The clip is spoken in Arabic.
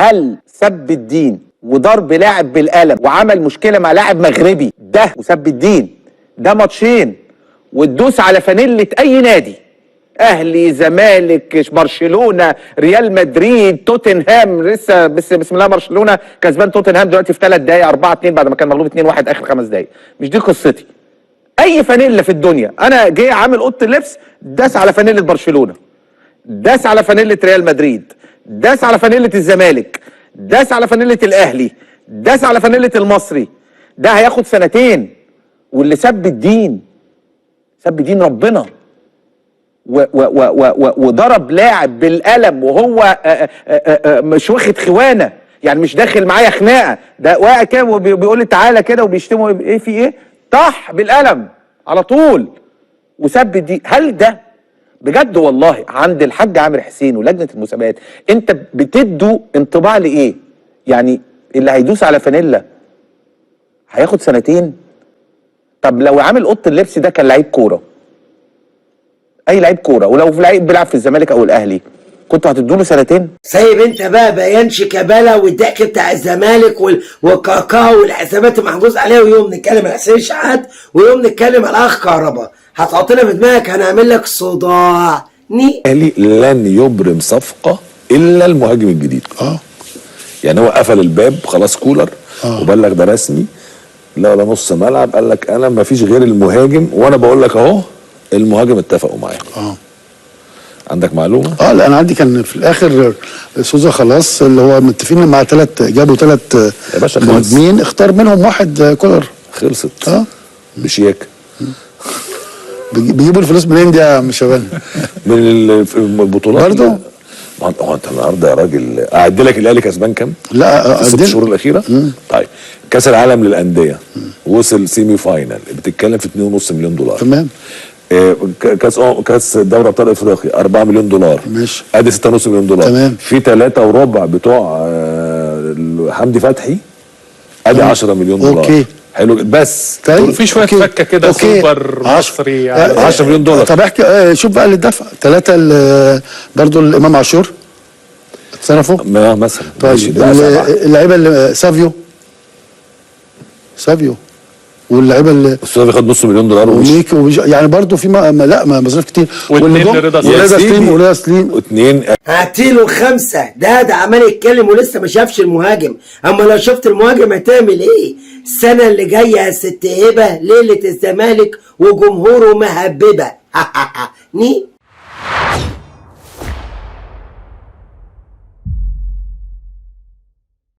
هل سب الدين وضرب لاعب بالقلم وعمل مشكله مع لاعب مغربي ده وسب الدين ده ماتشين وتدوس على فانيله اي نادي، اهلي، زمالك، برشلونه، ريال مدريد، توتنهام، لسه بسم الله برشلونه كسبان توتنهام دلوقتي في 3 دقائق 4-2 بعد ما كان مغلوب 2-1 اخر 5 دقائق. مش دي قصتي. اي فانيله في الدنيا، انا جاي عامل اوضه اللبس داس على فانيله برشلونه، داس على فانيله ريال مدريد، داس على فانيله الزمالك، داس على فانيله الاهلي، داس على فانيله المصري، ده هياخد 2 سنين. واللي سب الدين، سب دين ربنا وضرب لاعب بالقلم وهو مش واخد خوانه، يعني مش داخل معايا خناقه، ده واقع كده وبيقول لي تعالى كده وبيشتموا ايه في ايه؟ طح بالقلم على طول وسب الدين. هل ده بجد والله عند الحاج عامر حسين ولجنه المسابقات انت بتدوا انطباع لايه؟ يعني اللي هيدوس على فانيلا هياخد 2 سنين؟ طب لو عامل اوضه اللبس ده كان لعيب كوره، اي لعيب كوره، ولو في لعيب بيلعب في الزمالك او الاهلي كنتوا هتدوا له 2 سنين؟ سايب انت بقى بيان شيكابالا والضحك بتاع الزمالك والكاكاو والحسابات المحجوز عليها، ويوم نتكلم على حسين شحات ويوم نتكلم على اخ كهربا، هتحطنا في دماغك هنعمل لك صداع. الاهلي لن يبرم صفقه الا المهاجم الجديد. يعني هو قفل الباب خلاص كولر وبلغ ده رسمي، لا ولا نص ملعب، قال لك انا ما فيش غير المهاجم، وانا بقول لك اهو المهاجم اتفقوا معايا. عندك معلومه؟ لا انا عندي كان في الاخر سوزا خلاص اللي هو متفقين مع جابوا 3 مهاجمين، اختار منهم واحد كولر. خلصت. بشياك. بيجيبوا الفلوس منين دي يا شباب؟ من البطولات برضه. هو انت النهارده يا راجل اعد لك الاهلي كسبان كام؟ لا في 6 شهور الاخيره؟ طيب كاس العالم للانديه وصل سيمي فاينل، بتتكلم في 2.5 مليون دولار. تمام. كاس دوري ابطال افريقيا 4 مليون دولار. ماشي. ادي 6.5 مليون دولار. تمام. في 3.25 بتوع حمدي فتحي، ادي 10 مليون دولار. اوكي. حلو بس. طيب في شويه فكه كده سوبر مصري 10 مليون دولار. طب احكي شوف بقى اللي دفع 3 برضه الامام عاشور اتصرفوا مثلا. طيب اللعيبه اللي سافيو واللعيبه اللي السعودي خد نص مليون دولار وميكي يعني برضه في لا مصاريف كتير. ورضا سليم واثنين هاتيله 5. ده عمال يتكلم ولسه ما شافش المهاجم. اما لو شفت المهاجم هتعمل ايه؟ السنه اللي جايه يا ست هبه ليله الزمالك وجمهوره مهببه.